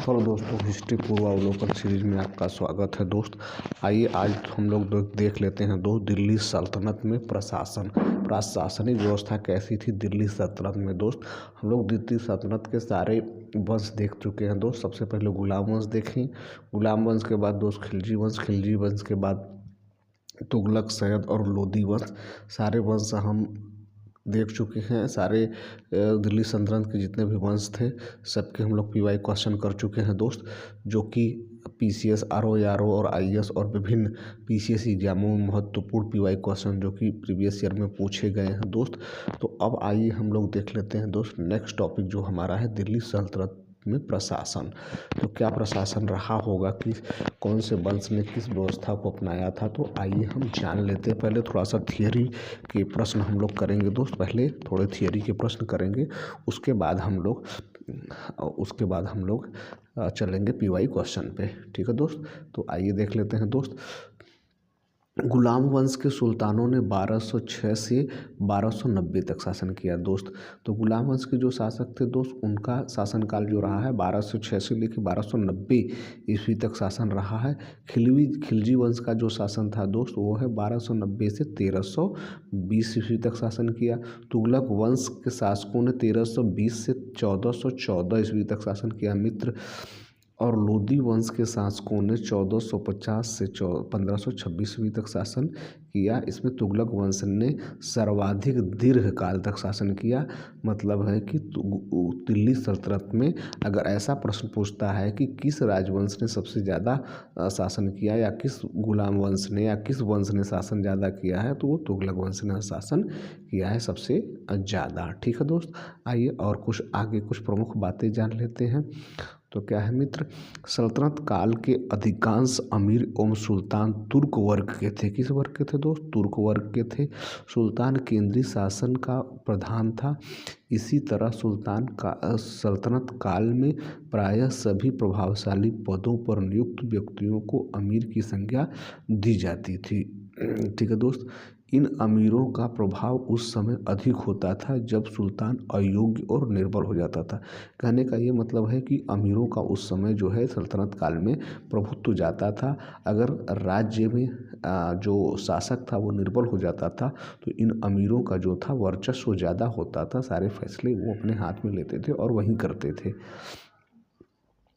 Hello दोस्तों, history पूर्वावलोकन series में आपका स्वागत है। दोस्त आइए आज हम लोग देख लेते हैं दिल्ली सल्तनत में प्रशासनिक व्यवस्था कैसी थी दिल्ली सल्तनत में। दोस्त हम लोग दिल्ली सल्तनत के सारे वंश देख चुके हैं। दोस्त सबसे पहले गुलाम वंश देखें, गुलाम वंश के बाद दोस्त खिलजी वंश के बाद तुगलक, सैयद और लोदी वंश, सारे वंश हम देख चुके हैं। सारे दिल्ली सल्तनत के जितने भी वंश थे सबके हम लोग PY क्वेश्चन कर चुके हैं दोस्त, जो कि PCS, RO और IAS और विभिन्न PCS एग्जामों में महत्वपूर्ण PY क्वेश्चन जो कि प्रीवियस ईयर में पूछे गए हैं दोस्त। तो अब आइए हम लोग देख लेते हैं दोस्त नेक्स्ट टॉपिक जो हमारा है दिल्ली सल्तनत में प्रशासन। तो क्या प्रशासन रहा होगा, कि कौन से वंश ने किस व्यवस्था को अपनाया था, तो आइए हम जान लेते हैं। पहले थोड़ा सा थियरी के प्रश्न हम लोग करेंगे दोस्त, पहले थोड़े थियरी के प्रश्न करेंगे, उसके बाद हम लोग चलेंगे PY क्वेश्चन पे। ठीक है दोस्त, तो आइए देख लेते हैं दोस्त। गुलाम वंश के सुल्तानों ने 1206 से 1290 तक शासन किया दोस्त। तो गुलाम वंश के जो शासक थे दोस्त, उनका शासनकाल जो रहा है 1206 से लेकर 1290 ईस्वी तक शासन रहा है। खिलजी वंश का जो शासन था दोस्त, वो है 1290 से 1320 ईस्वी तक शासन किया। तुगलक वंश के शासकों ने 1320 से 1414 ईस्वी तक शासन किया मित्र। और लोदी वंश के शासकों ने 1450 से 1526 तक शासन किया। इसमें तुगलक वंश ने सर्वाधिक दीर्घ काल तक शासन किया। मतलब है कि दिल्ली सल्तनत में अगर ऐसा प्रश्न पूछता है कि किस राजवंश ने सबसे ज़्यादा शासन किया, या किस गुलाम वंश ने या किस वंश ने शासन ज़्यादा किया है, तो वो तुगलक वंश ने शासन किया है सबसे ज़्यादा। ठीक है दोस्त, आइए और कुछ आगे कुछ प्रमुख बातें जान लेते हैं। तो क्या है मित्र, सल्तनत काल के अधिकांश अमीर एवं सुल्तान तुर्क वर्ग के थे। किस वर्ग के थे दोस्त? तुर्क वर्ग के थे। सुल्तान केंद्रीय शासन का प्रधान था। इसी तरह सल्तनत काल में प्रायः सभी प्रभावशाली पदों पर नियुक्त व्यक्तियों को अमीर की संज्ञा दी जाती थी। ठीक है दोस्त, इन अमीरों का प्रभाव उस समय अधिक होता था जब सुल्तान अयोग्य और निर्बल हो जाता था। कहने का ये मतलब है कि अमीरों का उस समय जो है सल्तनत काल में प्रभुत्व जाता था। अगर राज्य में जो शासक था वो निर्बल हो जाता था, तो इन अमीरों का जो था वर्चस्व ज़्यादा होता था, सारे फैसले वो अपने हाथ में लेते थे और वही करते थे।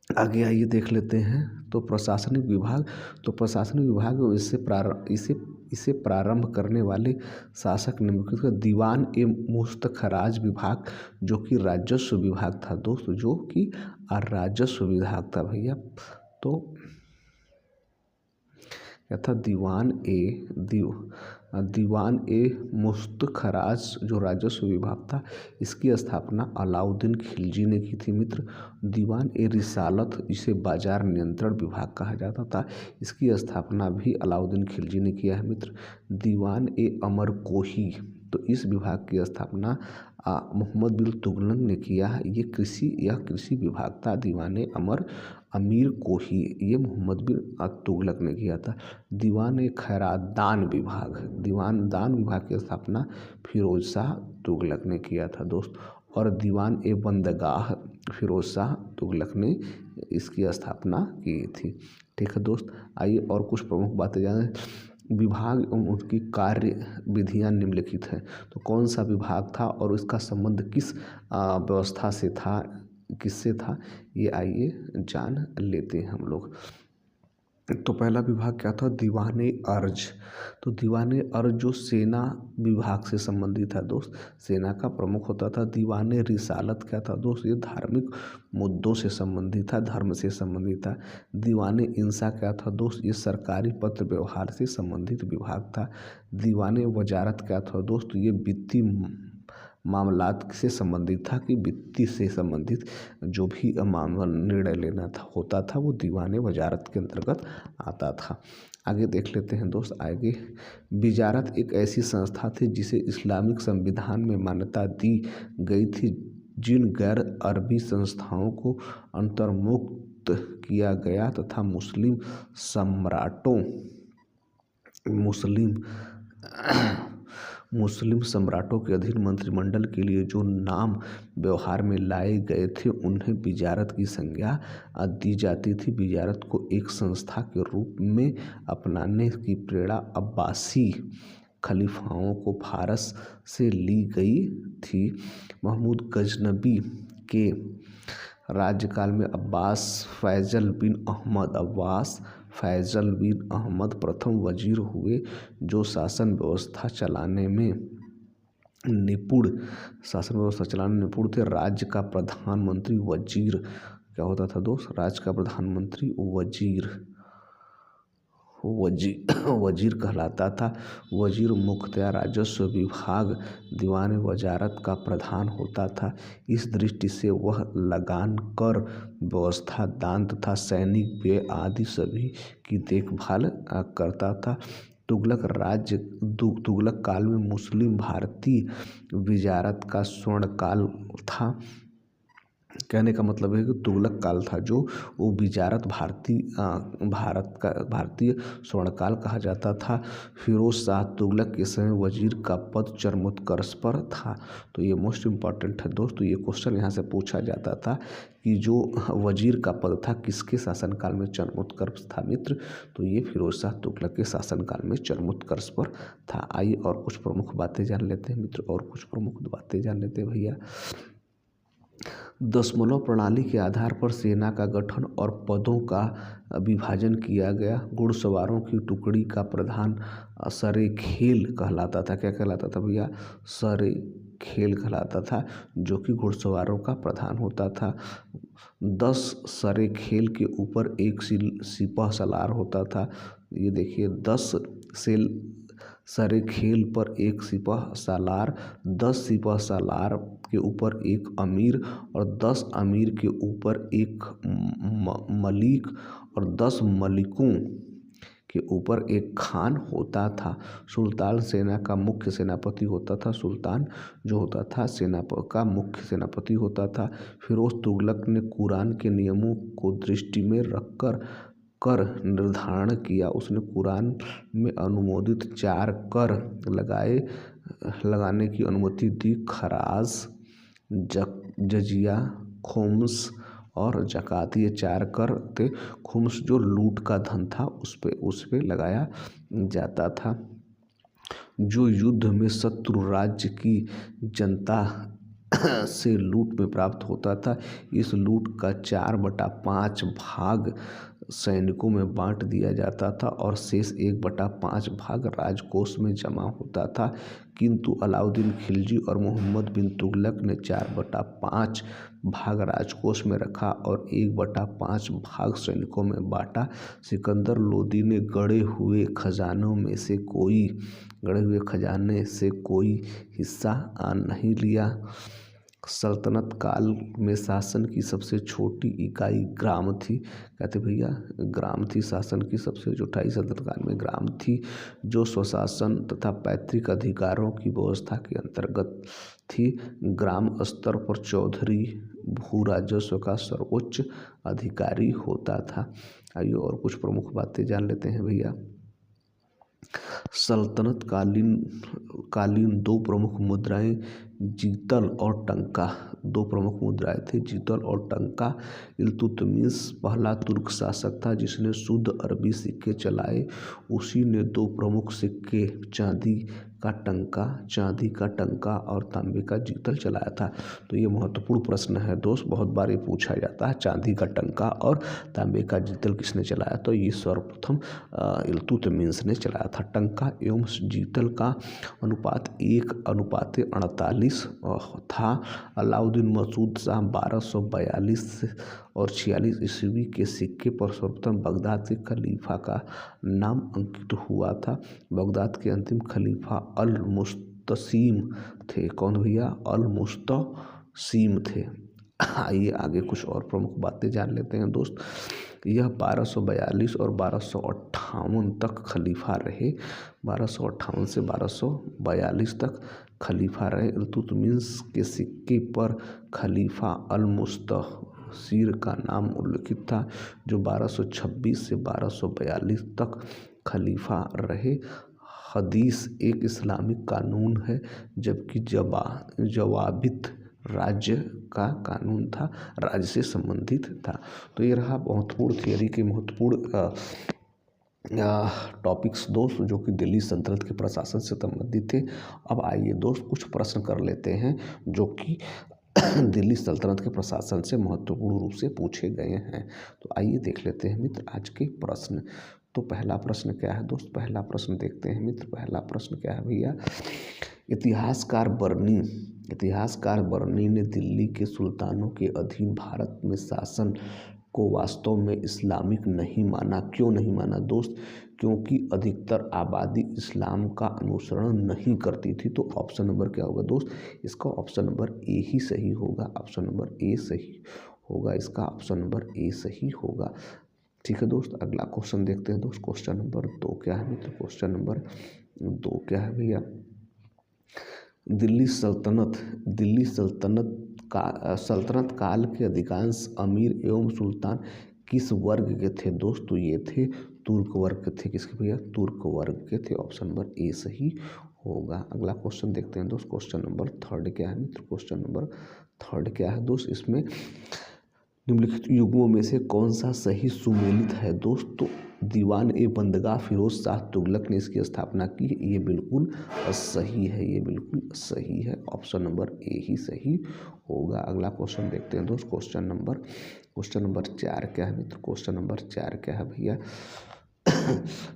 आगे आइए देख लेते हैं। तो प्रशासनिक विभाग इसे प्रारंभ करने वाले शासक निम्नलिखित दीवान ए मुस्तखराज विभाग, जो कि राजस्व विभाग था दोस्त, जो कि राजस्व विभाग था भैया। तो क्या था? दीवान ए मुस्तखराज जो राजस्व विभाग था, इसकी स्थापना अलाउद्दीन खिलजी ने की थी मित्र। दीवान ए रिसालत, इसे बाजार नियंत्रण विभाग कहा जाता था, इसकी स्थापना भी अलाउद्दीन खिलजी ने किया है मित्र। दीवान ए अमरकोही, तो इस विभाग की स्थापना मोहम्मद बिन तुगलक ने किया है। यह कृषि विभाग था। दीवान अमीर कोही, ये मोहम्मद बिन तुगलक ने किया था। दीवान खैरादान विभाग की स्थापना फिरोज शाह तुगलक ने किया था दोस्त। और दीवान बंदगाह, फिरोज शाह तुगलक ने इसकी स्थापना की थी। ठीक है दोस्त, आइए और कुछ प्रमुख बातें जानें। विभाग एवं उनकी कार्य विधियाँ निम्नलिखित हैं। तो कौन सा विभाग था और इसका संबंध किस व्यवस्था से था, किससे था, ये आइए जान लेते हैं हम लोग। तो पहला विभाग क्या था? दीवाने अर्ज। तो दीवाने अर्ज जो सेना विभाग से संबंधित था दोस्त, सेना का प्रमुख होता था। दीवाने रिसालत क्या था दोस्त? ये धार्मिक मुद्दों से संबंधित था, धर्म से संबंधित था। दीवाने इंसा क्या था दोस्त? ये सरकारी पत्र व्यवहार से संबंधित विभाग था। दीवाने वजारत क्या था दोस्त? ये वित्तीय मामलात से संबंधित था, कि वित्तीय से संबंधित जो भी मामला निर्णय लेना होता था वो दीवाने वजारत के अंतर्गत आता था। आगे देख लेते हैं दोस्त। आगे विजारत एक ऐसी संस्था थी जिसे इस्लामिक संविधान में मान्यता दी गई थी। जिन गैर अरबी संस्थाओं को अंतर्मुक्त किया गया तथा मुस्लिम सम्राटों के अधीन मंत्रिमंडल के लिए जो नाम व्यवहार में लाए गए थे उन्हें विजारत की संज्ञा दी जाती थी। विजारत को एक संस्था के रूप में अपनाने की प्रेरणा अब्बासी खलीफाओं को फारस से ली गई थी। महमूद गजनबी के राज्यकाल में अब्बास फैजल बिन अहमद प्रथम वजीर हुए, जो शासन व्यवस्था चलाने निपुण थे। राज्य का प्रधानमंत्री वजीर क्या होता था दोस्त? राज्य का प्रधानमंत्री वजीर कहलाता था। वजीर मुख्यतः राजस्व विभाग दीवान वजारत का प्रधान होता था। इस दृष्टि से वह लगान, कर व्यवस्था, दान तथा सैनिक व्यय आदि सभी की देखभाल करता था। तुगलक काल में मुस्लिम भारतीय विजारत का स्वर्णकाल था। कहने का मतलब है कि तुगलक काल था जो वो विजारत भारतीय स्वर्णकाल कहा जाता था। फिरोज शाह तुगलक के समय वजीर का पद चरमोत्कर्ष पर था। तो ये मोस्ट इम्पॉर्टेंट है दोस्तों। ये क्वेश्चन यहाँ से पूछा जाता था कि जो वजीर का पद था किसके शासनकाल में चरमोत्कर्ष था मित्र? तो ये फिरोज शाह तुगलक के शासनकाल में चरमोत्कर्ष पर था। आइए और कुछ प्रमुख बातें जान लेते हैं मित्र, और कुछ प्रमुख बातें जान लेते हैं भैया। दशमलव प्रणाली के आधार पर सेना का गठन और पदों का विभाजन किया गया। घुड़सवारों की टुकड़ी का प्रधान सरेखेल कहलाता था। क्या कहलाता था भैया? सरेखेल कहलाता था, जो कि घुड़सवारों का प्रधान होता था। 10 सरेखेल के ऊपर एक सिपह सलार होता था। ये देखिए 10 सरेखेल पर एक सिपह सालार, 10 सिपह सालार के ऊपर एक अमीर और 10 अमीर के ऊपर एक मलिक और 10 मलिकों के ऊपर एक खान होता था। सुल्तान सेना का मुख्य सेनापति होता था। सुल्तान जो होता था सेना का मुख्य सेनापति होता था। फिरोज तुगलक ने कुरान के नियमों को दृष्टि में रखकर कर निर्धारण किया। उसने कुरान में अनुमोदित 4 कर लगाने की अनुमति दी। खराज, जजिया, खुम्स और ज़कात, ये 4 कर थे। खुम्स जो लूट का धन था उस पे लगाया जाता था। जो युद्ध में शत्रु राज्य की जनता से लूट में प्राप्त होता था, इस लूट का 4/5 भाग सैनिकों में बांट दिया जाता था और शेष 1/5 भाग राजकोष में जमा होता था। किंतु अलाउद्दीन खिलजी और मोहम्मद बिन तुगलक ने 4/5 भाग राजकोष में रखा और 1/5 भाग सैनिकों में बांटा। सिकंदर लोदी ने गढ़े हुए खजाने से कोई हिस्सा नहीं लिया। सल्तनत काल में शासन की सबसे छोटी इकाई ग्राम थी। कहते भैया ग्राम थी, शासन की सबसे छोटी सल्तनत काल में ग्राम थी, जो स्वशासन तथा पैतृक अधिकारों की व्यवस्था के अंतर्गत थी। ग्राम स्तर पर चौधरी भू राजस्व का सर्वोच्च अधिकारी होता था। आइए और कुछ प्रमुख बातें जान लेते हैं भैया। सल्तनत कालीन 2 प्रमुख मुद्राएं जीतल और टंका, 2 प्रमुख मुद्राएं थे, जीतल और टंका। इल्तुतमिश पहला तुर्क शासक था जिसने शुद्ध अरबी सिक्के चलाए। उसी ने 2 प्रमुख सिक्के चांदी का टंका और तांबे का जीतल चलाया था। तो ये महत्वपूर्ण प्रश्न है दोस्त, बहुत बार ये पूछा जाता है, चांदी का टंका और तांबे का जीतल किसने चलाया? तो ये सर्वप्रथम इल्तुतमिश ने चलाया था। टंका एवं जीतल का अनुपात 1:48 था। अलाउद्दीन मसूद शाह 1242 और 46 ईस्वी के सिक्के पर सर्वप्रथम बगदाद के खलीफा का नाम अंकित हुआ था। बगदाद के अंतिम खलीफा अल मुस्तसीम थे। कौन भैया? अल मुस्तसीम थे। आइए आगे कुछ और प्रमुख बातें जान लेते हैं दोस्त। यह 1242 और 1258 तक खलीफा रहे। 1258 से 1242 तक खलीफा रहे। इल्तुतमिश के सिक्के पर खलीफा अल मुस्तसीर का नाम उल्लिखित था, जो 1226 से 1242 तक खलीफा रहे। हदीस एक इस्लामिक कानून है जबकि जवाबित राज्य का कानून था, राज्य से संबंधित था। तो ये रहा महत्वपूर्ण थियरी के महत्वपूर्ण टॉपिक्स दोस्त जो कि दिल्ली सल्तनत के प्रशासन से संबंधित थे। अब आइए दोस्त कुछ प्रश्न कर लेते हैं जो कि दिल्ली सल्तनत के प्रशासन से महत्वपूर्ण रूप से पूछे गए हैं। तो आइए देख लेते हैं मित्र आज के प्रश्न। तो पहला प्रश्न क्या है दोस्त, पहला प्रश्न देखते हैं मित्र। पहला प्रश्न क्या है भैया, इतिहासकार बर्नी ने दिल्ली के सुल्तानों के अधीन भारत में शासन को वास्तव में इस्लामिक नहीं माना। क्यों नहीं माना दोस्त? क्योंकि अधिकतर आबादी इस्लाम का अनुसरण नहीं करती थी। तो ऑप्शन नंबर क्या होगा दोस्त, इसका ऑप्शन नंबर ए ही सही होगा। ऑप्शन नंबर ए सही होगा, इसका ऑप्शन नंबर ए सही होगा। ठीक है दोस्त, अगला क्वेश्चन देखते हैं दोस्त। क्वेश्चन नंबर 2 क्या है मित्र, क्वेश्चन नंबर 2 क्या है भैया, दिल्ली सल्तनत काल के अधिकांश अमीर एवं सुल्तान किस वर्ग के थे दोस्त? तो ये थे तुर्क वर्ग के थे। किसके भैया? तुर्क वर्ग के थे। ऑप्शन नंबर ए सही होगा। अगला क्वेश्चन देखते हैं दोस्त। क्वेश्चन नंबर 3 क्या है मित्र, क्वेश्चन नंबर 3 क्या है दोस्त, इसमें निम्नलिखित युगों में से कौन सा सही सुमेलित है दोस्त? तो दीवान ए बंदगाह फिरोज शाह तुगलक ने इसकी स्थापना की। ये बिल्कुल सही है, ये बिल्कुल सही है। ऑप्शन नंबर ए ही सही होगा। अगला क्वेश्चन देखते हैं दोस्त। क्वेश्चन नंबर 4 क्या है मित्र, क्वेश्चन नंबर 4 क्या है भैया,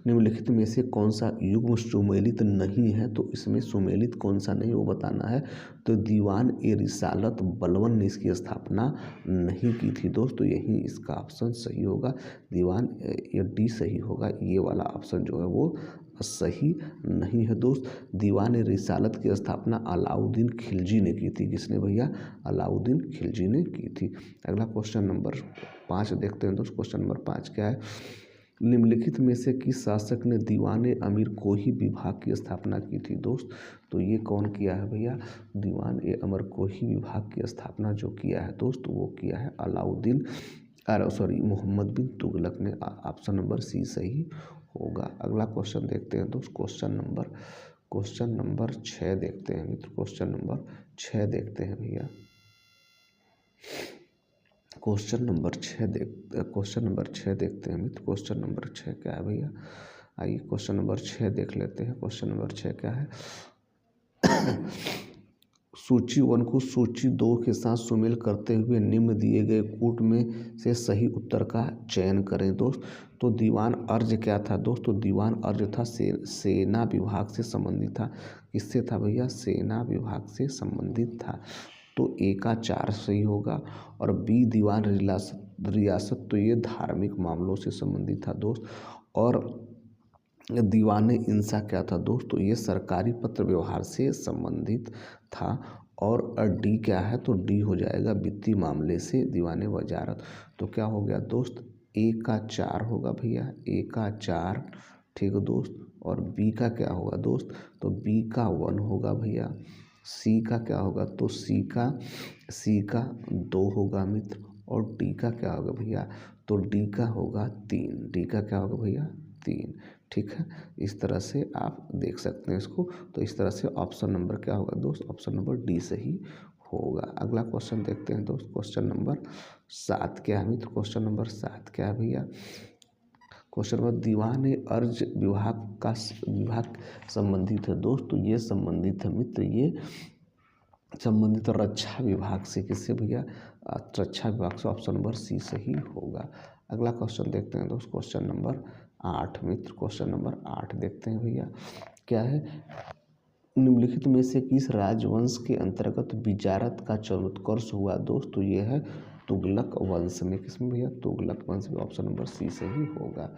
निम्नलिखित में से कौन सा युग्म सुमेलित नहीं है? तो इसमें सुमेलित कौन सा नहीं वो बताना है। तो दीवान ए रिसालत बलवन ने इसकी स्थापना नहीं की थी दोस्त। तो यही इसका ऑप्शन सही होगा, दीवान ये डी सही होगा। ये वाला ऑप्शन जो है वो सही नहीं है दोस्त। दीवान ए रिसालत की स्थापना अलाउद्दीन खिलजी ने की थी। किसने भैया? अलाउद्दीन खिलजी ने की थी। अगला क्वेश्चन नंबर 5 देखते हैं दोस्त। क्वेश्चन नंबर 5 क्या है, निम्नलिखित में से किस शासक ने दीवान अमीर कोही विभाग की स्थापना की थी दोस्त? तो ये कौन किया है भैया, दीवान अमर कोही विभाग की स्थापना जो किया है दोस्त वो किया है अलाउद्दीन मोहम्मद बिन तुगलक ने। ऑप्शन नंबर सी सही होगा। अगला क्वेश्चन देखते हैं दोस्त। क्वेश्चन नंबर 6 देखते हैं मित्र, क्वेश्चन नंबर 6 देखते हैं भैया। क्वेश्चन नंबर 6 देखते हैं मित्र। क्वेश्चन नंबर 6 क्या है भैया, आइए क्वेश्चन नंबर 6 देख लेते हैं। क्वेश्चन नंबर 6 क्या है, सूची 1 को सूची 2 के साथ सुमेल करते हुए निम्न दिए गए कूट में से सही उत्तर का चयन करें दोस्त। तो दीवान अर्ज क्या था दोस्त? तो दीवान अर्ज था सेना विभाग से संबंधित था। किससे था भैया? सेना विभाग से संबंधित था। तो ए का 4 सही होगा। और बी दीवान रियासत तो ये धार्मिक मामलों से संबंधित था दोस्त। और दीवान इंसा क्या था दोस्त? तो ये सरकारी पत्र व्यवहार से संबंधित था। और डी क्या है? तो डी हो जाएगा वित्तीय मामले से दीवान वजारत। तो क्या हो गया दोस्त, ए का 4 होगा भैया, ए का 4 ठीक है दोस्त। और बी का क्या होगा दोस्त? तो बी का 1 होगा भैया। सी का क्या होगा? तो सी का 2 होगा मित्र। और डी का क्या होगा भैया? तो डी का होगा 3। डी का क्या होगा भैया? 3। ठीक है, इस तरह से आप देख सकते हैं इसको। तो इस तरह से ऑप्शन नंबर क्या होगा दोस्त? ऑप्शन नंबर डी सही होगा। अगला क्वेश्चन देखते हैं दोस्त। क्वेश्चन नंबर 7 क्या है मित्र? क्वेश्चन नंबर 7 क्या है भैया? क्वेश्चन नंबर दीवान अर्ज विभाग संबंधित है दोस्त। तो ये संबंधित है मित्र, ये संबंधित रक्षा विभाग से। किससे भैया? रक्षा विभाग से। ऑप्शन नंबर सी सही होगा। अगला क्वेश्चन देखते हैं दोस्त। क्वेश्चन नंबर 8 मित्र, क्वेश्चन नंबर 8 देखते हैं भैया। क्या है, निम्नलिखित में से किस राजवंश के अंतर्गत विजारत का चरणोत्कर्ष हुआ दोस्त? तो ये है तुगलक वंश में। किसमें भैया? तुगलक वंश में। ऑप्शन नंबर सी सही होगा।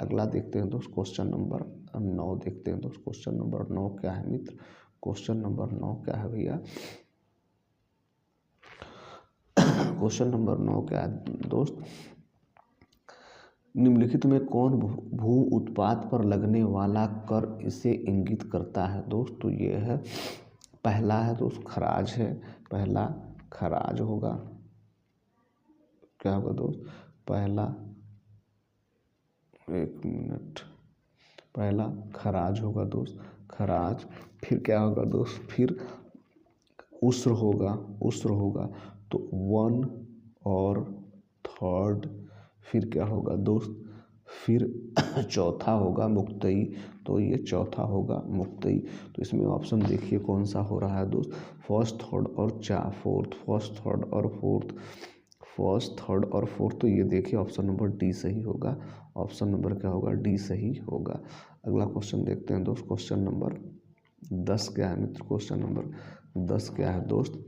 अगला देखते हैं दोस्त। क्वेश्चन नंबर 9 देखते हैं दोस्त। क्वेश्चन नंबर 9 क्या है मित्र? क्वेश्चन नंबर 9 क्या है भैया? क्वेश्चन नंबर 9 क्या है दोस्त, निम्नलिखित में कौन भू उत्पाद पर लगने वाला कर इसे इंगित करता है दोस्त? तो ये है पहला है दोस्त खराज है, पहला खराज होगा। क्या होगा दोस्त? पहला, एक मिनट, पहला खराज होगा दोस्त, खराज। फिर क्या होगा दोस्त, फिर उस्र होगा, उस्र होगा तो 1 और 3rd। फिर क्या होगा दोस्त, फिर चौथा होगा मुक्तई, तो ये चौथा होगा मुक्तई। तो इसमें ऑप्शन देखिए कौन सा हो रहा है दोस्त, फर्स्ट, थर्ड और फोर्थ, फर्स्ट, थर्ड और फोर्थ, फर्स्ट, थर्ड और फोर्थ। तो ये देखिए ऑप्शन नंबर डी सही होगा, ऑप्शन नंबर क्या होगा, डी सही होगा। अगला क्वेश्चन देखते हैं दोस्त, क्वेश्चन नंबर 10 क्या है मित्र, क्वेश्चन नंबर 10 क्या है दोस्त,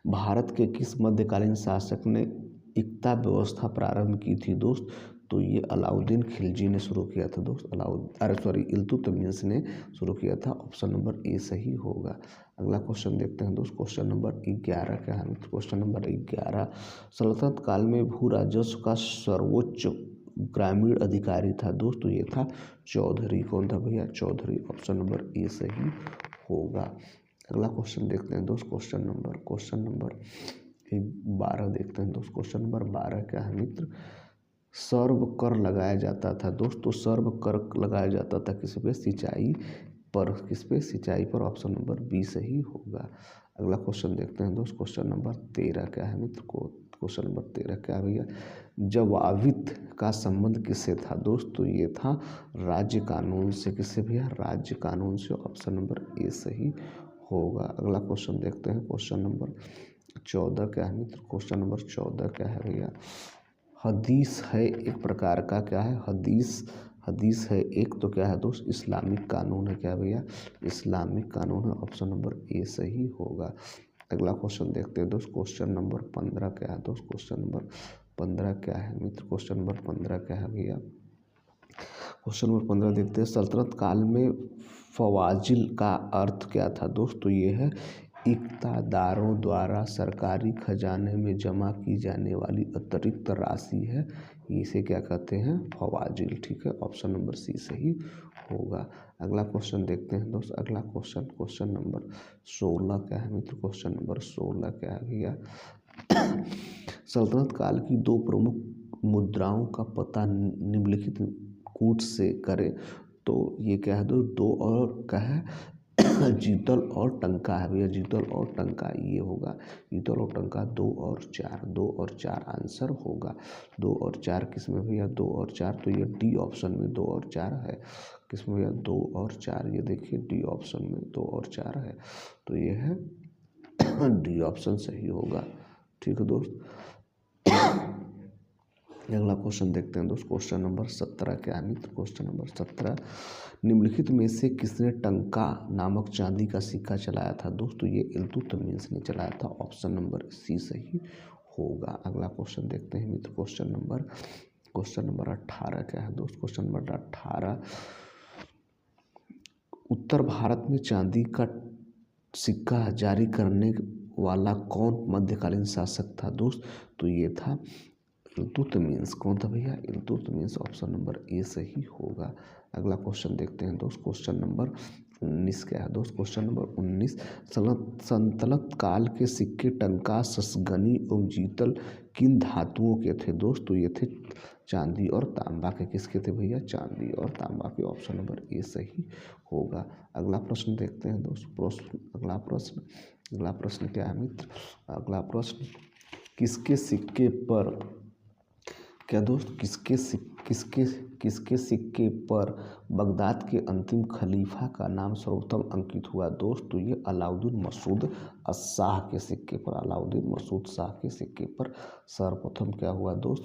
भारत के किस मध्यकालीन शासक ने इक्ता व्यवस्था प्रारंभ की थी दोस्त, तो ये अलाउद्दीन खिलजी ने शुरू किया था दोस्त, इल्तुतमिश ने शुरू किया था। ऑप्शन नंबर ए सही होगा। अगला क्वेश्चन देखते हैं दोस्त, क्वेश्चन नंबर 11 क्या है, क्वेश्चन नंबर 11, सल्तनत काल में भू राजस्व का सर्वोच्च ग्रामीण अधिकारी था दोस्त, तो ये था चौधरी। कौन था भैया, चौधरी। ऑप्शन नंबर ए सही होगा। अगला क्वेश्चन देखते हैं दोस्त, क्वेश्चन नंबर 12 देखते हैं दोस्त, क्वेश्चन नंबर 12 क्या है मित्र, सर्व कर लगाया जाता था दोस्त, तो सर्व कर लगाया जाता था किस पे, सिंचाई पर, किस पे, सिंचाई पर। ऑप्शन नंबर बी सही होगा। अगला क्वेश्चन देखते हैं दोस्त, क्वेश्चन नंबर 13 क्या है मित्र, क्वेश्चन नंबर 13 क्या है भैया, जवाबित का संबंध किससे था दोस्त, तो ये था राज्य कानून से, किससे भैया, राज्य कानून से। ऑप्शन नंबर ए सही होगा। अगला क्वेश्चन देखते हैं, क्वेश्चन नंबर 14 क्या है मित्र, क्वेश्चन नंबर 14 क्या है भैया, हदीस है एक प्रकार का, क्या है, हदीस है एक, तो क्या है दोस्त, इस्लामिक कानून है, क्या भैया, इस्लामिक कानून है। ऑप्शन नंबर ए सही होगा। अगला क्वेश्चन देखते हैं दोस्त, क्वेश्चन नंबर 15 क्या है दोस्त, क्वेश्चन नंबर 15 क्या है मित्र, क्वेश्चन नंबर 15 क्या है भैया, क्वेश्चन नंबर 15 देखते हैं, सल्तनत काल में फवाजिल का अर्थ क्या था दोस्त, तो ये है इक्तादारों द्वारा सरकारी खजाने में जमा की जाने वाली अतिरिक्त राशि है, इसे क्या कहते हैं, फवाजिल। ठीक है, ऑप्शन नंबर सी सही होगा। अगला क्वेश्चन देखते हैं दोस्त, अगला क्वेश्चन, क्वेश्चन नंबर 16 क्या है मित्र, क्वेश्चन नंबर 16 क्या है भैया, सल्तनत काल की 2 प्रमुख मुद्राओं का पता निम्नलिखित कूट से करें, तो ये क्या है दोस्त, 2 और क्या है, जीतल और टंका है भैया, जीतल और टंका ये होगा, जीतल और टंका 2 और 4, 2 और 4 आंसर होगा। 2 और 4 किसमें भैया, 2 और 4, तो ये डी ऑप्शन में 2 और 4 है, किसमें भैया, 2 और 4, ये देखिए डी ऑप्शन में 2 और 4 है, तो ये है डी ऑप्शन सही होगा। ठीक है दोस्त। अगला क्वेश्चन देखते हैं दोस्त, क्वेश्चन नंबर 17 क्या है मित्र, क्वेश्चन नंबर 17, निम्नलिखित में से किसने टंका नामक चांदी का सिक्का चलाया था दोस्तों, ये इल्तुतमिश ने चलाया था। ऑप्शन नंबर सी सही होगा। अगला क्वेश्चन देखते हैं मित्र, क्वेश्चन नंबर 18 क्या है दोस्त, क्वेश्चन नंबर 18, उत्तर भारत में चांदी का सिक्का जारी करने वाला कौन मध्यकालीन शासक था दोस्त, तो ये था इल्तुतमिश। कौन था भैया, इल्तुतमिश। ऑप्शन नंबर ए सही होगा। अगला क्वेश्चन देखते हैं दोस्त, क्वेश्चन नंबर 19 क्या है दोस्त, क्वेश्चन नंबर 19, सल्तनत काल के सिक्के टंका, ससगनी और जीतल किन धातुओं के थे दोस्त, तो ये थे चांदी और तांबा के, किसके थे भैया, चांदी और तांबा के। ऑप्शन नंबर ए सही होगा। अगला प्रश्न देखते हैं दोस्त, अगला प्रश्न क्या है मित्र, अगला प्रश्न, किसके सिक्के पर, क्या दोस्त, किसके सिक्के पर बगदाद के अंतिम खलीफा का नाम सर्वप्रथम अंकित हुआ दोस्त, तो ये अलाउद्दीन मसूद शाह के सिक्के पर, अलाउद्दीन मसूद शाह के सिक्के पर सर्वप्रथम क्या हुआ दोस्त,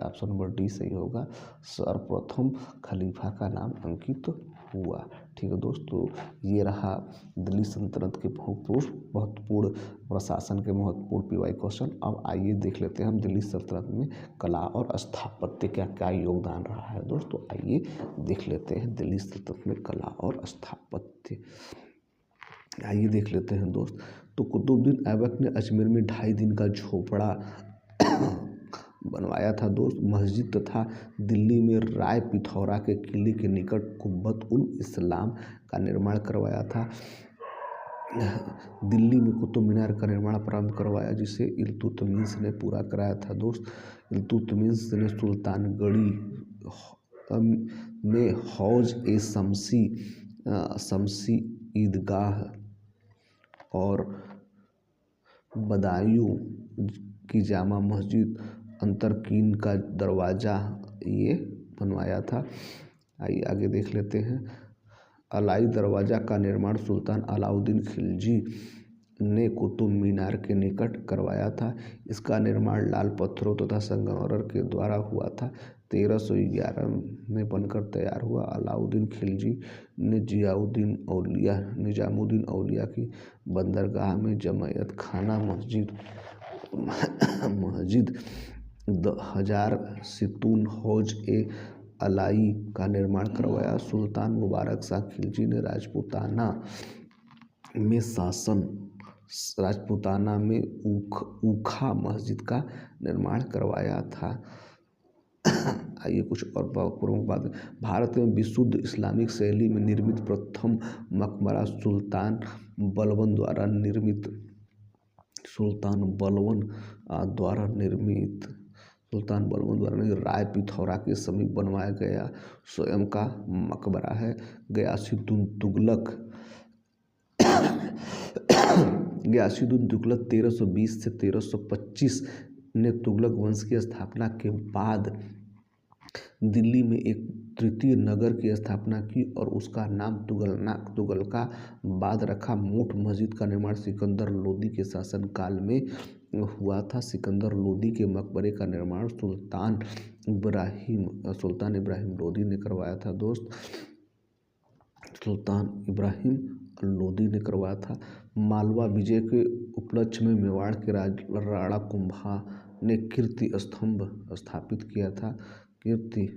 ऑप्शन नंबर डी सही होगा, सर्वप्रथम खलीफा का नाम अंकित हुआ। ठीक है दोस्तों, ये रहा दिल्ली सल्तनत के महत्वपूर्ण प्रशासन के महत्वपूर्ण पीवाई क्वेश्चन। अब आइए देख लेते हैं हम दिल्ली सल्तनत में कला और स्थापत्य क्या क्या योगदान रहा है दोस्तों, आइए देख लेते हैं दिल्ली सल्तनत में कला और स्थापत्य। आइए देख लेते हैं दोस्त। तो कुतुबुद्दीन ऐबक ने अजमेर में 2.5 दिन का झोपड़ा बनवाया था दोस्त। मस्जिद तथा दिल्ली में राय पिथौरा के किले के निकट कुब्बत उल इस्लाम का निर्माण करवाया था। दिल्ली में कुतुब मीनार का निर्माण प्रारंभ करवाया, जिसे इल्तुतमिश ने पूरा कराया था दोस्त। इल्तुतमिश ने सुल्तानगढ़ी में हौज ए शमसी ईदगाह और बदायूं की जामा मस्जिद अंतरकीन का दरवाज़ा ये बनवाया था। आइए आगे देख लेते हैं। अलाई दरवाज़ा का निर्माण सुल्तान अलाउद्दीन खिलजी ने कुतुब मीनार के निकट करवाया था। इसका निर्माण लाल पत्थरों तथा संगमरमर के द्वारा हुआ था। 1311 में बनकर तैयार हुआ। अलाउद्दीन खिलजी ने निजामुद्दीन औलिया की बंदरगाह में जमायत खाना मस्जिद 1000 सितून हौज ए अलाई का निर्माण करवाया। सुल्तान मुबारक शाह खिलजी ने राजपूताना में ऊखा मस्जिद का निर्माण करवाया था। आइए कुछ और प्रमुख बात। भारत में विशुद्ध इस्लामिक शैली में निर्मित प्रथम मकबरा सुल्तान बलबन द्वारा निर्मित राय पिथौरा के समीप बनवाया गया स्वयं का मकबरा है। गयासुद्दीन तुगलक 1320 से 1325 ने तुगलक वंश की स्थापना के बाद दिल्ली में एक तृतीय नगर की स्थापना की और उसका नाम तुगलकाबाद रखा। मोट मस्जिद का निर्माण सिकंदर लोदी के शासनकाल में हुआ था। सिकंदर लोदी के मकबरे का निर्माण सुल्तान इब्राहिम लोदी ने करवाया था दोस्त। सुल्तान इब्राहिम लोदी ने करवाया था। मालवा विजय के उपलक्ष्य में मेवाड़ के राणा कुंभा ने कीर्ति स्तंभ स्थापित किया कीर्ति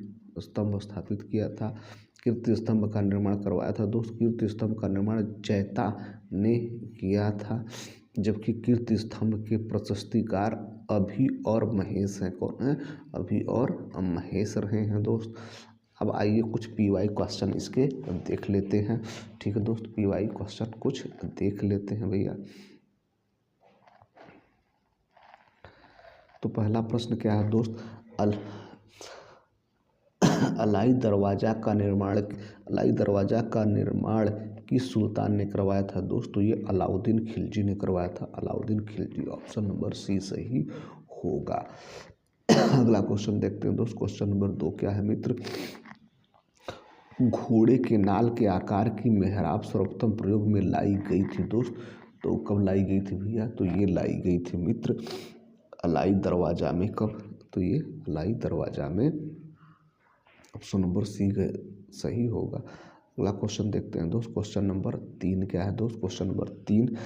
स्तंभ का निर्माण करवाया था दोस्त। कीर्ति स्तंभ का निर्माण जैता ने किया था, जबकि कीर्ति स्तंभ के प्रशस्तिकार अभी और महेश हैं। कौन है? अभी और महेश रहे हैं दोस्त। अब आइए कुछ पीवाई क्वेश्चन इसके देख लेते हैं। ठीक है दोस्त, पीवाई क्वेश्चन कुछ देख लेते हैं भैया। तो पहला प्रश्न क्या है दोस्त? अलाई दरवाज़ा का निर्माण किस सुल्तान ने करवाया था दोस्त? तो ये अलाउद्दीन खिलजी ने करवाया था। Alauddin Khilji, option number C सही होगा। अगला क्वेश्चन देखते हैं दोस्त। क्वेश्चन नंबर 2 क्या है मित्र? घोड़े के नाल के आकार की मेहराब सर्वप्रथम प्रयोग में लाई गई थी दोस्त। तो कब लाई गई थी भैया? तो ये लाई गई थी मित्र अलाई दरवाज़ा में। कब? तो ये अलाई दरवाज़ा में, ऑप्शन नंबर सी सही होगा। अगला क्वेश्चन देखते हैं दोस्त। क्वेश्चन नंबर 3 क्या है दोस्त? क्वेश्चन नंबर 3,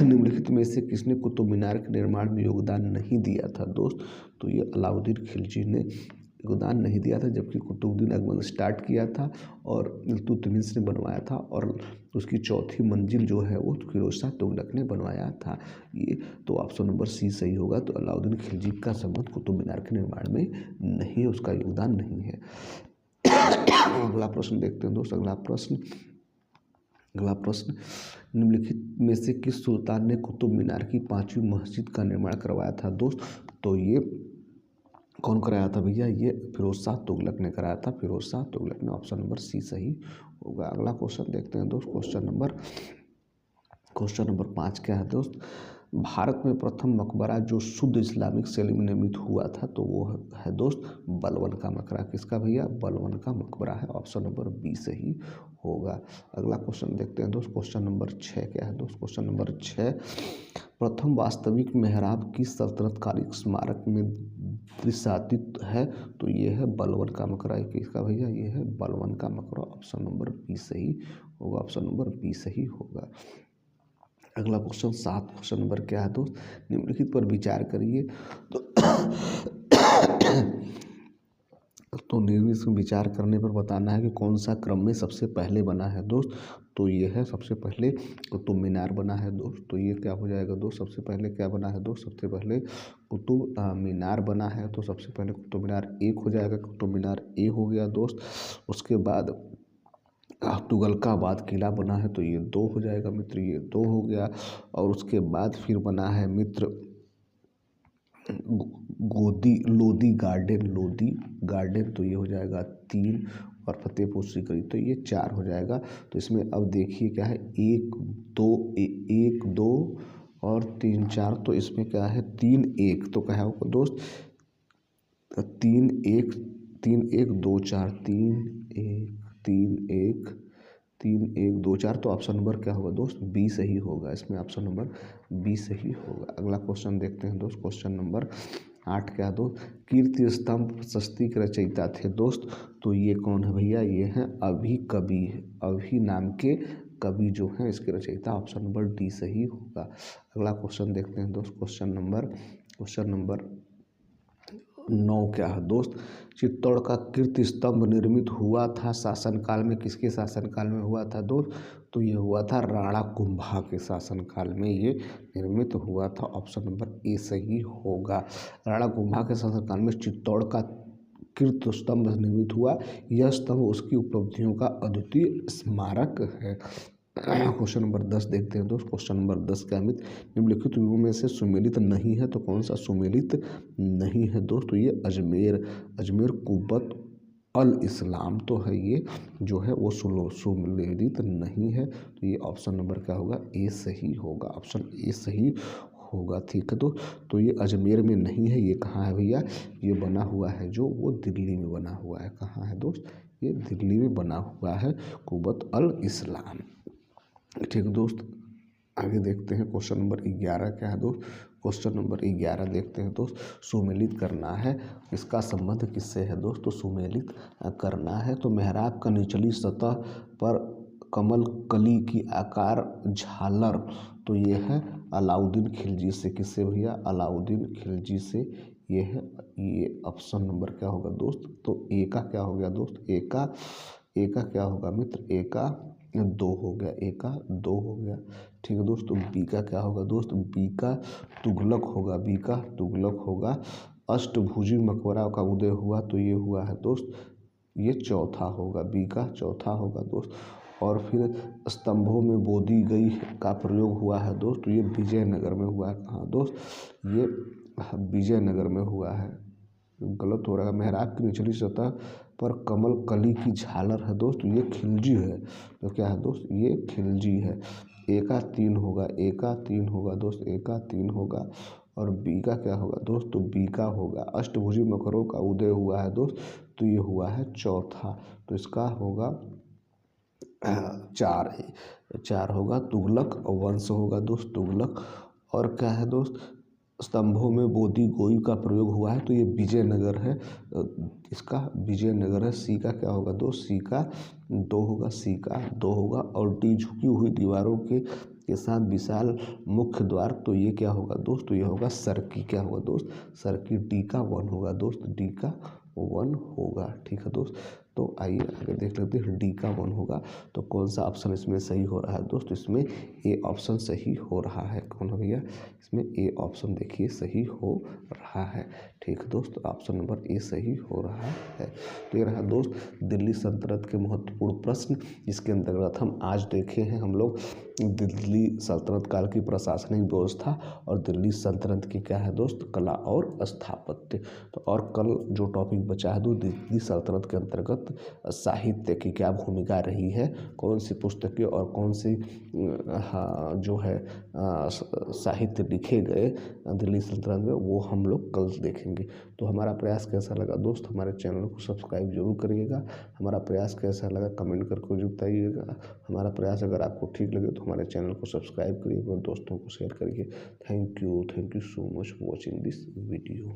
निम्नलिखित में से किसने कुतुब मीनार के निर्माण में योगदान नहीं दिया था दोस्त? तो ये अलाउद्दीन खिलजी ने योगदान नहीं दिया था, जबकि कुतुबुद्दीन ऐबक स्टार्ट किया था और इल्तुतमिश ने बनवाया था, और उसकी चौथी मंजिल जो है वो फिरोज शाह तुगलक ने बनवाया था। ये तो ऑप्शन नंबर सी सही होगा। तो अलाउद्दीन खिलजी का संबंध कुतुब मीनार के निर्माण में नहीं है, उसका योगदान नहीं है। अगला प्रश्न देखते हैं दोस्त। अगला प्रश्न, निम्नलिखित में से किस सुल्तान ने कुतुब मीनार की 5वीं मस्जिद का निर्माण करवाया था दोस्त? तो ये कौन कराया था भैया? ये फिरोज शाह तुगलक ने कराया था। फिरोज शाह तुगलक ने, ऑप्शन नंबर सी सही होगा। अगला क्वेश्चन देखते हैं दोस्त। क्वेश्चन नंबर 5 क्या है दोस्त? भारत में प्रथम मकबरा जो शुद्ध इस्लामिक शैली में निर्मित हुआ था, तो वो है दोस्त बलबन का मकबरा। किसका भैया? बलबन का मकबरा है। ऑप्शन नंबर बी सही होगा। अगला क्वेश्चन देखते हैं दोस्त। क्वेश्चन नंबर 6 क्या है दोस्त? क्वेश्चन नंबर 6, प्रथम वास्तविक मेहराब किस सल्तनतकालिक स्मारक में दृश्यातीत है? तो ये है बलबन का मकबरा। किसका भैया? ये है बलबन का मकबरा। ऑप्शन नंबर बी सही होगा। ऑप्शन नंबर बी सही होगा। अगला क्वेश्चन 7 क्वेश्चन नंबर क्या है दोस्त? निम्नलिखित पर विचार करिए। तो निर्मित में विचार करने पर बताना है कि कौन सा क्रम में सबसे पहले बना है दोस्त। तो ये है सबसे पहले कुतुब मीनार बना है दोस्त। तो ये क्या हो जाएगा दोस्त? सबसे पहले क्या बना है दोस्त? सबसे पहले कुतुब मीनार बना है। तो सबसे पहले कुतुब मीनार 1 हो जाएगा। कुतुब मीनार ए हो गया दोस्त। उसके बाद तुगलकाबाद किला बना है, तो ये 2 हो जाएगा मित्र, ये 2 हो गया। और उसके बाद फिर बना है मित्र गोदी लोधी गार्डन, लोधी गार्डन तो ये हो जाएगा 3 और फतेहपुर सीकरी तो ये 4 हो जाएगा। तो इसमें अब देखिए क्या है 1 2 1 2 और 3 4 तो इसमें क्या है 3 1 तो क्या होगा दोस्त 3 1 3 1 2 4 3 1 2 4 तो ऑप्शन नंबर क्या होगा दोस्त बी सही होगा। इसमें ऑप्शन नंबर बी सही होगा। अगला क्वेश्चन देखते हैं दोस्त। क्वेश्चन नंबर 8 क्या दोस्त कीर्ति स्तंभ प्रशस्ति के रचयिता थे दोस्त। तो ये कौन है भैया ये हैं अभी कवि, अभी नाम के कवि जो हैं इसके रचयिता। ऑप्शन नंबर डी सही होगा। अगला क्वेश्चन देखते हैं दोस्त। क्वेश्चन नंबर 9 क्या है दोस्त चित्तौड़ का कीर्ति स्तंभ निर्मित हुआ था शासनकाल में, किसके शासनकाल में हुआ था दोस्त तो ये हुआ था राणा कुंभा के शासनकाल में ये निर्मित हुआ था। ऑप्शन नंबर ए सही होगा। राणा कुंभा के शासनकाल में चित्तौड़ का कीर्ति स्तंभ निर्मित हुआ। यह स्तंभ उसकी उपलब्धियों का अद्वितीय स्मारक है। क्वेश्चन नंबर 10 देखते हैं दोस्त। क्वेश्चन नंबर 10 का अमित निम्नलिखित युगों में से सुमेलित नहीं है तो कौन सा सुमेलित नहीं है दोस्त तो ये अजमेर कुब्बत अल इस्लाम तो है ये जो है वो सुमेलित नहीं है। तो ये ऑप्शन नंबर क्या होगा ए सही होगा। ऑप्शन ए सही होगा ठीक है। तो ये अजमेर में नहीं है। ये कहाँ है भैया ये बना हुआ है जो वो दिल्ली में बना हुआ है। कहाँ है दोस्त ये दिल्ली में बना हुआ है कुब्बत अल इस्लाम ठीक है दोस्त। आगे देखते हैं क्वेश्चन नंबर 11 क्या है दोस्त। क्वेश्चन नंबर 11 देखते हैं दोस्त सुमेलित करना है इसका संबंध किससे है दोस्त तो सुमेलित करना है तो मेहराब का निचली सतह पर कमल कली की आकार झालर तो ये है अलाउद्दीन खिलजी से। किससे भैया अलाउद्दीन खिलजी से ये है। ये ऑप्शन नंबर क्या होगा दोस्त तो ए का क्या हो गया दोस्त ए का क्या होगा मित्र ए का 2 हो गया ए का 2 हो गया ठीक है दोस्त। तो बी का क्या होगा दोस्त बी का तुगलक होगा। बी का तुगलक होगा। अष्टभुजी मकबरा का उदय हुआ तो ये हुआ है दोस्त ये चौथा होगा। बी का चौथा होगा दोस्त। और फिर स्तंभों में बोदी गई का प्रयोग हुआ है दोस्त तो ये विजयनगर में हुआ है। कहाँ दोस्त ये विजयनगर में हुआ है। गलत हो रहा है। मेहराब की निचली सतह पर कमल कली की झालर है दोस्त ये खिलजी है। तो क्या है दोस्त ये खिलजी है। ए का 3 होगा ए का 3 होगा दोस्त ए का 3 होगा। और बी का क्या होगा दोस्त तो बी का होगा अष्टभुजी मकरों का उदय हुआ है दोस्त तो ये हुआ है चौथा। तो इसका होगा 4 होगा। तुगलक वंश होगा दोस्त तुगलक। और क्या है दोस्त स्तंभों में बोदी गोई का प्रयोग हुआ है तो ये विजयनगर है। इसका विजयनगर है। सी का क्या होगा दोस्त सी का 2 होगा। सी का 2 होगा। और डी झुकी हुई दीवारों के साथ विशाल मुख्य द्वार तो ये क्या होगा दोस्त तो ये होगा सर्की क्या होगा दोस्त सर्की डी का 1 होगा दोस्त डी का 1 होगा ठीक है दोस्त। तो आइए आगे देख लेते हैं डी का 1 होगा तो कौन सा ऑप्शन इसमें सही हो रहा है दोस्त इसमें ए ऑप्शन सही हो रहा है। कौन है भैया इसमें ए ऑप्शन देखिए सही हो रहा है ठीक है दोस्त। ऑप्शन नंबर ए सही हो रहा है। तो ये रहा दोस्त दिल्ली सल्तनत के महत्वपूर्ण प्रश्न जिसके अंतर्गत हम आज देखे हैं हम लोग दिल्ली सल्तनत काल की प्रशासनिक व्यवस्था और दिल्ली सल्तनत की क्या है दोस्त कला और स्थापत्य। तो और कल जो टॉपिक बचा है दिल्ली सल्तनत के अंतर्गत साहित्य की क्या भूमिका रही है कौन सी पुस्तकें और कौन सी जो है साहित्य लिखे गए दिल्ली सल्तनत में वो हम लोग कल देखेंगे। तो हमारा प्रयास कैसा लगा दोस्त हमारे चैनल को सब्सक्राइब जरूर करिएगा। हमारा प्रयास कैसा लगा कमेंट करके जरूर बताइएगा। हमारा प्रयास अगर आपको ठीक लगे तो हमारे चैनल को सब्सक्राइब करिए और दोस्तों को शेयर करिए। Thank you so much for watching this video.